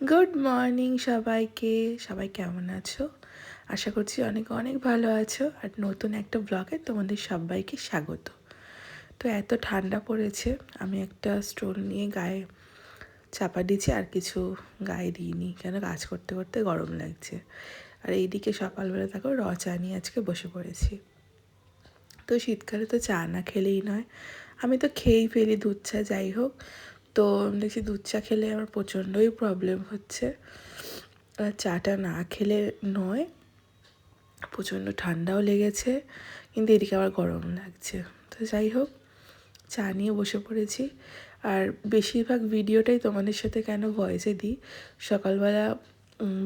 Good morning সবাইকে। সবাই কেমন আছো? আশা করছি অনেক অনেক ভালো আছো। আর নতুন একটা ব্লগে তোমাদের সবাইকে স্বাগত। তো এত ঠান্ডা পড়েছে, আমি একটা স্টোল নিয়ে গায়ে চাপা দিয়েছি, আর কিছু গায়ে দিইনি, কেন কাজ করতে করতে গরম লাগছে। আর এইদিকে সকালবেলা দেখো চা নিয়ে আজকে বসে পড়েছি। তো শীতকালে তো চা না খেলেই নয়, আমি তো খেয়েই ফেলি দুধ চা। যাই হোক, তো দেখছি দুধ চা খেলে আমার প্রচণ্ডই প্রবলেম হচ্ছে। আর চাটা না খেলে নয়, প্রচণ্ড ঠান্ডাও লেগেছে, কিন্তু এদিকে আবার গরম লাগছে। তো যাই হোক, চা নিয়ে বসে পড়েছি। আর বেশিরভাগ ভিডিওটাই তোমাদের সাথে কেন ভয়েসে দিই, সকালবেলা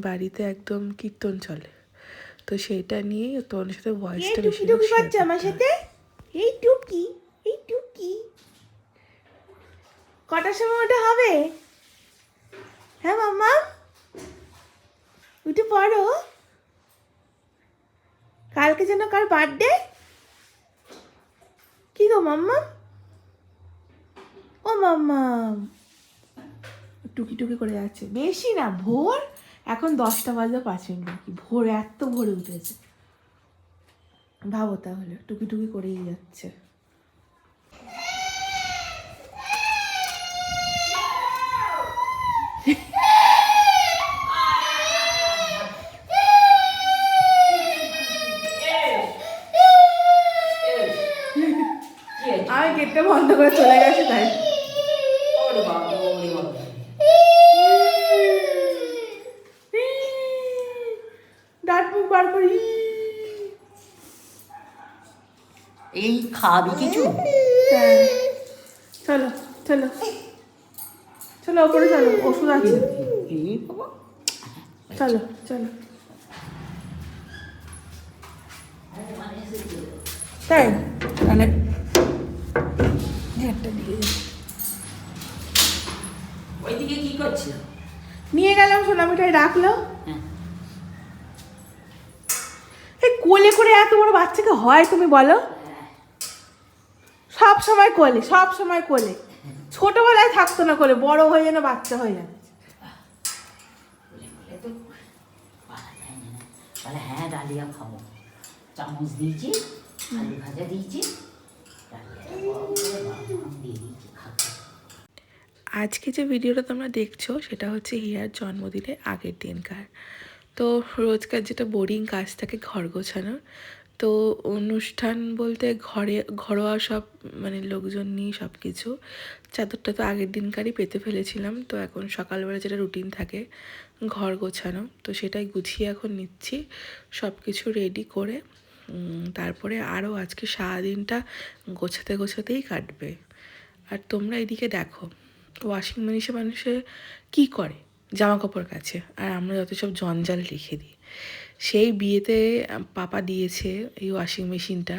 বাড়িতে একদম কীর্তন চলে, তো সেইটা নিয়েই তোমাদের সাথে ভয়েসটা বেশিরভাগ শেয়ার করতে আমার সাথে। এই টুকি, এই টুকি কটার সময় ওটা হবে? হ্যাঁ মাম্মা, উঠে পড়ো। কালকে যেন কার বার্থডে? কি গো মাম্মা? ও মাম্মা টুকি টুকি করে যাচ্ছে। বেশি না, ভোর এখন 10টা বাজে 5 মিনিট বাকি, ভোর এত ভোরে উঠেছে। ভাবো তাহলে, টুকি টুকি করেই যাচ্ছে। আমি গেটটা বন্ধ করে চলে গেছে তাই। দাঁত মুখ বার করি। এই খাবি কিছু? হ্যাঁ, চলো চলো চলো, ওপরে চলো, ওষুধ আছে। এই বাবা, চলো চলো। তাই তাহলে একটা দিয়ে দিই। ওইদিকে কি করছিল? নিয়ে গেলাম, সোনামিটাই রাখলো। হ্যাঁ। এই কোলে করে এত বড় বাচ্চাকে হয় তুমি বলো? সব সময় কোলে, সব সময় কোলে। ছোটবেলায় থাকতো না কোলে, বড় হয়ে যেন বাচ্চা হয়ে যাচ্ছে। বলে তো পারা যায় না। বলে হ্যাঁ ডালিয়া খাবো, চামচ দিয়েছি, আলু ভাজা দিয়েছি, ডালিয়াটা গরম করে বাদাম দিয়ে দিয়েছি, খাবো। আজকে যে ভিডিওটা তোমরা দেখছো সেটা হচ্ছে হিয়ার জন্মদিনের আগের দিনকার। তো রোজকার যেটা বোরিং কাজ থাকে ঘর গোছানোর, তো অনুষ্ঠান বলতে ঘরোয়া সব মানে লোকজন নিয়ে সব কিছু। চাদরটা তো আগের দিনকারই পেতে ফেলেছিলাম, তো এখন সকালবেলা যেটা রুটিন থাকে ঘর গোছানো, তো সেটাই গুছিয়ে এখন নিচ্ছি, সব কিছু রেডি করে। তারপরে আরও আজকে সারাদিনটা গোছাতে গোছাতেই কাটবে। আর তোমরা এদিকে দেখো, ওয়াশিং মেশিনে মানুষে কী করে, জামা কাপড় কাচে, আর আমরা যত সব জঞ্জাল লিখে দিই। সেই বিয়েতে পাপা দিয়েছে এই ওয়াশিং মেশিনটা,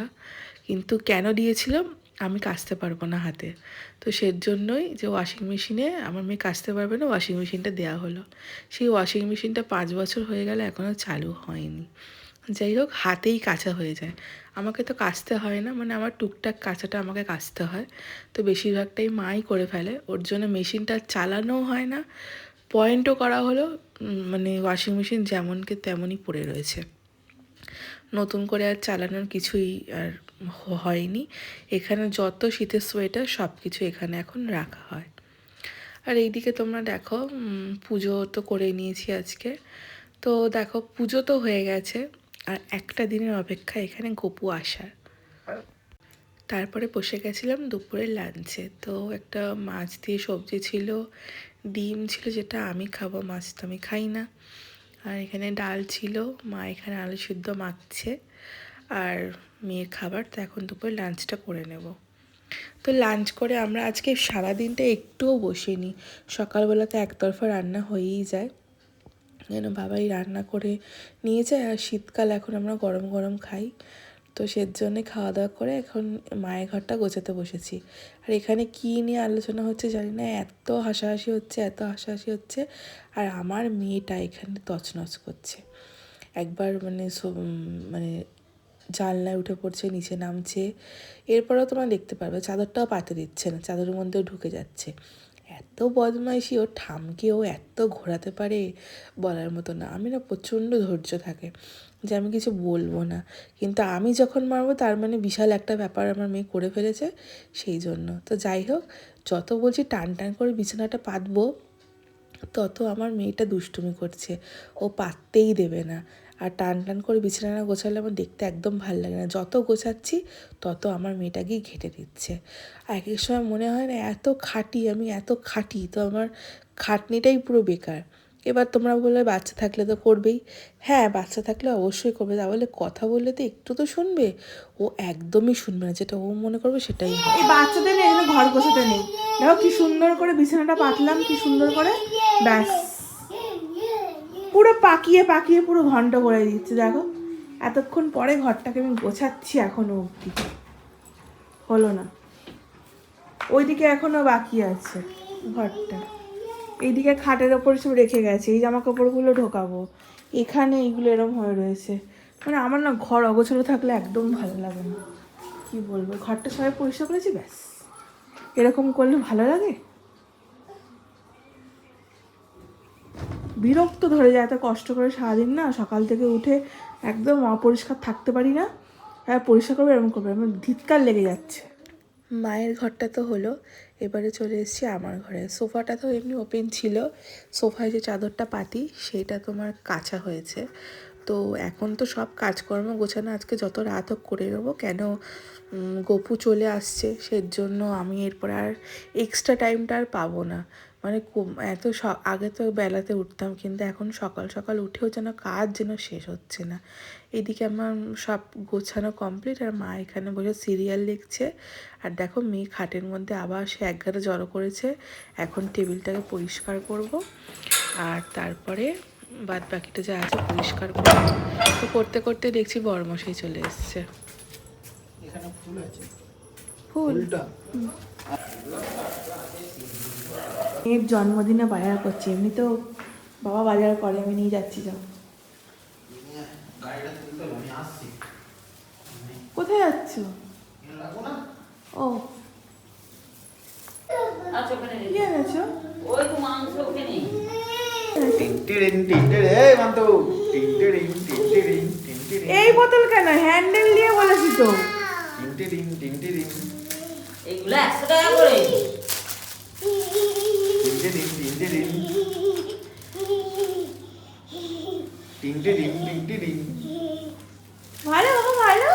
কিন্তু কেন দিয়েছিল, আমি কাচতে পারবো না হাতে, তো সেজন্যই যে ওয়াশিং মেশিনে আমার মেয়ে কাচতে পারবে না, ওয়াশিং মেশিনটা দেওয়া হলো। সেই ওয়াশিং মেশিনটা 5 বছর হয়ে গেলে এখনও চালু হয়নি। যাই হোক, হাতেই কাচা হয়ে যায়, আমাকে তো কাচতে হয় না, মানে আমার টুকটাক কাচাটা আমাকে কাচতে হয়, তো বেশিরভাগটাই মাই করে ফেলে, ওর জন্য মেশিনটা চালানোও হয় না, পয়েন্টও করা হলো, মানে ওয়াশিং মেশিন যেমনকে তেমনই পড়ে রয়েছে, নতুন করে আর চালানোর কিছুই আর হয়নি। এখানে যত শীতের সোয়েটার সব কিছু এখানে এখন রাখা হয়। আর এইদিকে তোমরা দেখো, পুজো তো করে নিয়েছি আজকে, তো দেখো পুজো তো হয়ে গেছে, আর একটা দিনের অপেক্ষা এখানে গপু আসার। তারপরে বসে গেছিলাম দুপুরের লাঞ্চে, তো একটা মাছ দিয়ে সবজি ছিল, ডিম ছিল যেটা আমি খাবো, মাছ তো আমি খাই না, আর এখানে ডাল ছিল, মা এখানে আলু সিদ্ধ মাখছে, আর মেয়ের খাবার। তো এখন দুপুরে লাঞ্চটা করে নেব। তো লাঞ্চ করে আমরা আজকে সারাদিনটা একটুও বসিনি, সকালবেলাতে একতরফা রান্না হয়েই যায়, যেন বাবাই রান্না করে নিয়ে যায়, আর শীতকাল এখন আমরা গরম গরম খাই, তো সেজন্যে খাওয়া দাওয়া করে এখন মায়ের ঘরটা গোছাতে বসেছি। আর এখানে কী নিয়ে আলোচনা হচ্ছে জানি না, এত হাসাহাসি হচ্ছে, এত হাসাহাসি হচ্ছে, আর আমার মেয়েটা এখানে তছনছ করছে, একবার মানে মানে জানলায় উঠে পড়ছে, নিচে নামছে, এরপরেও তোমরা দেখতে পারবে চাদরটাও পাতে দিচ্ছে না, চাদরের মধ্যেও ঢুকে যাচ্ছে, এত বদমাইশি, ওর ঠামকে ও এত ঘোরাতে পারে বলার মতো না। আমি না প্রচণ্ড ধৈর্য থাকে যে আমি কিছু বলবো না, কিন্তু আমি যখন মারবো তার মানে বিশাল একটা ব্যাপার আমার মেয়ে করে ফেলেছে, সেই জন্য। তো যাই হোক, যত বলছি টান টান করে বিছানাটা পাতবো তত আমার মেয়েটা দুষ্টুমি করছে, ও পাততেই দেবে না। আর টান টান করে বিছানা না গোছালে আমার দেখতে একদম ভালো লাগে না। যত গোছাচ্ছি তত আমার মেয়েটা গিয়ে ঘেঁটে দিচ্ছে। আর এক এক সময় মনে হয় না এত খাটি, আমি এত খাটি, তো আমার খাটনিটাই পুরো বেকার। এবার তোমরা বললে বাচ্চা থাকলে তো করবেই। হ্যাঁ, বাচ্চা থাকলে অবশ্যই করবে, তা বলে কথা বললে তো একটু তো শুনবে। ও একদমই শুনবে না, যেটা ও মনে করবে সেটাই হবে। এই বাচ্চাদের নেই, এখানে ঘর গোছাতে নেই। দেখো কি সুন্দর করে বিছানাটা পাতলাম, কি সুন্দর করে, ব্যাস পুরো পাকিয়ে পাকিয়ে পুরো ঘন্টা করে দিচ্ছে। দেখো এতক্ষণ পরে ঘরটাকে আমি গোছাচ্ছি, এখনো অবধি হলো না। ওইদিকে এখনো বাকি আছে ঘরটা। এইদিকে খাটের ওপর সব রেখে গেছে, এই জামা কাপড়গুলো ঢোকাবো, এখানে এইগুলো এরম হয়ে রয়েছে। মানে আমার না ঘর অগোছালো থাকলে একদম ভালো লাগে না। কি বলবো, ঘরটা সবাই পরিষ্কার করেছি, ব্যাস এরকম করলে ভালো লাগে? বিরক্ত ধরে যায়, এত কষ্ট করে সারাদিন না সকাল থেকে উঠে একদম অপরিষ্কার থাকতে পারি না। হ্যাঁ, পরিষ্কার করবে এরকম করবে, আমার ধিৎকার লেগে যাচ্ছে। মায়ের ঘরটা তো হলো, এবারে চলে এসেছি আমার ঘরে। সোফাটা তো এমনি ওপেন ছিল, সোফায় যে চাদরটা পাতি সেটা তোমার কাঁচা হয়েছে। তো এখন তো সব কাজকর্ম গোছানো আজকে যত রাত হোক করে নেবো, কেন গপু চলে আসছে, সেজন্য আমি এরপর আর এক্সট্রা টাইমটা আর পাবো না। মানে এত আগে তো বেলাতে উঠতাম, কিন্তু এখন সকাল সকাল উঠেও যেন কাজ যেন শেষ হচ্ছে না। এদিকে আমার সব গোছানো কমপ্লিট, আর মা এখানে বসে সিরিয়াল দেখছে। আর দেখো মেয়ে খাটের মধ্যে আবার সে একগাদা জড়ো করেছে। এখন টেবিলটাকে পরিষ্কার করব, আর তারপরে বাদ বাকিটা যা আছে পরিষ্কার করব। তো করতে করতে দেখছি বড়মশাই চলে এসছে। এখানে ফুল আছে, ফুল ফুলটা মেয়ের জন্মদিনে বাজার করছি, এমনি তো বাবা বাজার করে, আমি নিয়ে যাচ্ছি। যাও, গাড়িটা তুলতে হবে, আমি আসছি। কোথায় যাচ্ছ? রাখবো না, ও আচ্ছা, ওখানে কি রেখে। এনেছো? ওই তো মাংস ওখানে। টিনটিরিন টিনটিরি, এই মান্তু, টিনটিরিন টিনটিরিন টিনটিরিন, এই বোতল কেন? হ্যান্ডেল দিয়ে বলেছি তো। টিনটিরিন টিনটিরিন, এগুলো 100 টাকা করে। টিনটিরিন টিনটিরিন, টিনটিরিন টিনটিরিন। ভালো বাবা, ভালো।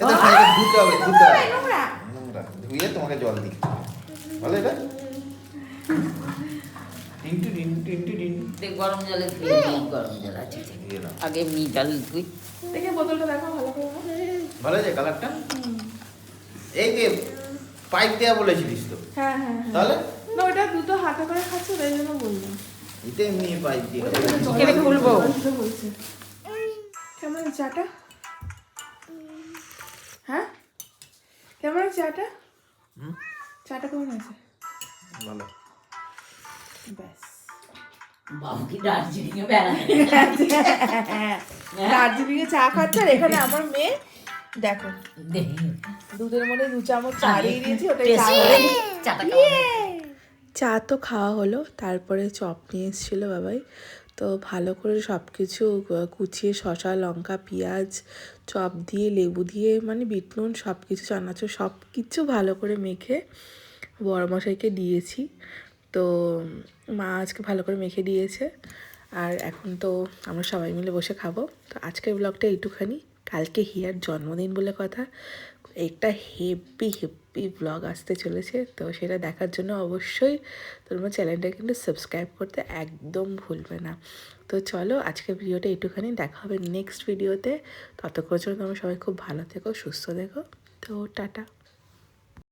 এটা খাইয়ে ধুতে হবে, ধুতে হবে। নোংরা। নোংরা ধুয়ে তোমাকে জল দিই, ভালো এটা। টিনটিরিন টিনটিরিন, দেখ গরম জলে ধুয়ে দিই, গরম জল আছে। দিয়ে দাও। আগে এমনি জল ধুই। দেখে বোতলটা দেখো ভালো করে। ভালো আছে কালারটা? এই যে পাইপ দেওয়া বলেছিলিস তো, হ্যাঁ হ্যাঁ হ্যাঁ। তাহলে না, ওটা দুটো হাতে করে খাচ্ছে, তাই জন্য বললাম। এটা এমনি পাইপ দিয়ে কে রেখে বলবো? বলছে কেমন চাটা? হ্যাঁ, কেমন আছে চাটা? হুম? চাটা কেমন আছে? ভালো। ব্যাস। বাবু কি দার্জিলিং এ বেড়াতে? দার্জিলিংয়ে চা খাচ্ছে, আর এখানে আমার মেয়ে দেখো দেখ, দুধের মধ্যে 2 চামচ চা দিয়ে দিয়েছি, ওটাই চা টেস্টি। করে। চাটা কেমন? চা তো খাওয়া হলো, তারপরে চপ নিয়ে এসেছিলো বাবাই। তো ভালো করে সব কিছু কুচিয়ে শসা লঙ্কা পেঁয়াজ চপ দিয়ে লেবু দিয়ে মানে বিট নুন সব কিছু চানাচুর সব কিছু ভালো করে মেখে বড়মশাইকে দিয়েছি। তো মা আজকে ভালো করে মেখে দিয়েছে, আর এখন তো আমরা সবাই মিলে বসে খাবো। তো আজকের ব্লগটা এইটুখানি। কালকে হিয়ার জন্মদিন বলে কথা, একটা হেভি ব্লগ আসতে চলেছে, তো সেটা দেখার জন্য অবশ্যই তোমরা চ্যানেলটা কিন্তু সাবস্ক্রাইব করতে একদম ভুলবে না। তো চলো আজকের ভিডিওটা এইটুখানি, দেখা হবে নেক্সট ভিডিওতে। ততক্ষণ জন্য তোমরা সবাই খুব ভালো থেকো, সুস্থ থেকো। তো টাটা।